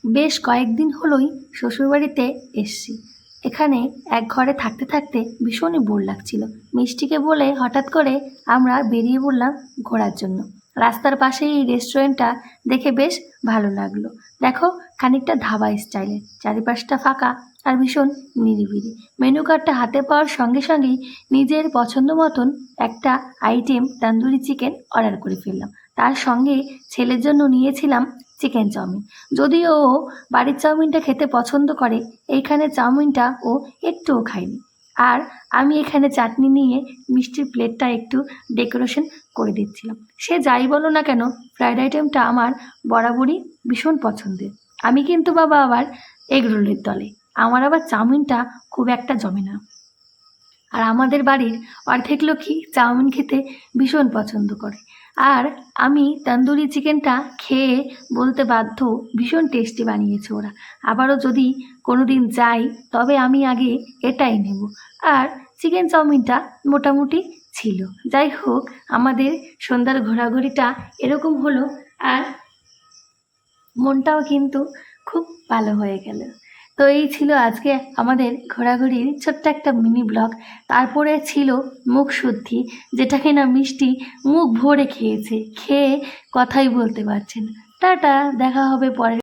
বেশ কয়েকদিন হলোই শ্বশুরবাড়িতে এসছি। এখানে এক ঘরে থাকতে থাকতে ভীষণই বোর লাগছিল। মিষ্টিকে বলে হঠাৎ করে আমরা বেরিয়ে পড়লাম ঘোরার জন্য। রাস্তার পাশেই এই রেস্টুরেন্টটা দেখে বেশ ভালো লাগলো। দেখো, খানিকটা ধাবা স্টাইলের, চারিপাশটা ফাঁকা আর ভীষণ নিরিবিলি। মেনু কার্ডটা হাতে পাওয়ার সঙ্গে সঙ্গেই নিজের পছন্দ মতন একটা আইটেম তন্দুরি চিকেন অর্ডার করে ফেললাম। তার সঙ্গে ছেলের জন্য নিয়েছিলাম চিকেন চাউমিন। যদিও ও বাড়ির চাউমিনটা খেতে পছন্দ করে, এইখানে চাউমিনটা ও একটুও খায়নি। আর আমি এখানে চাটনি নিয়ে মিষ্টির প্লেটটা একটু ডেকোরেশন করে দিচ্ছিলাম। সে যাই বলো না কেন, ফ্রাইড আইটেমটা আমার বরাবরই ভীষণ পছন্দের। আমি কিন্তু বাবা আবার এগ রোলের দলে, আমার আবার চাউমিনটা খুব একটা জমে না। আর আমাদের বাড়ির অর্ধেক লোকই চাউমিন খেতে ভীষণ পছন্দ করে। আর আমি তন্দুরি চিকেনটা খেয়ে বলতে বাধ্য, ভীষণ টেস্টি বানিয়েছে ওরা। আবারও যদি কোনো দিন যাই তবে আমি আগে এটাই নেব। আর চিকেন চাউমিনটা মোটামুটি ছিল। যাই হোক, আমাদের সন্ধ্যার ঘোরাঘুরিটা এরকম হলো। আর মনটাও কিন্তু খুব ভালো হয়ে গেল। তো এই ছিল আজকে আমাদের ঘোরাঘুরির ছোট্ট একটা মিনি ব্লগ। তারপরে ছিল মুখ শুদ্ধি, যেটা কিনা মিষ্টি মুখ ভরে খেয়েছে, খেয়ে কথাই বলতে পারছে না। টাটা, দেখা হবে পরের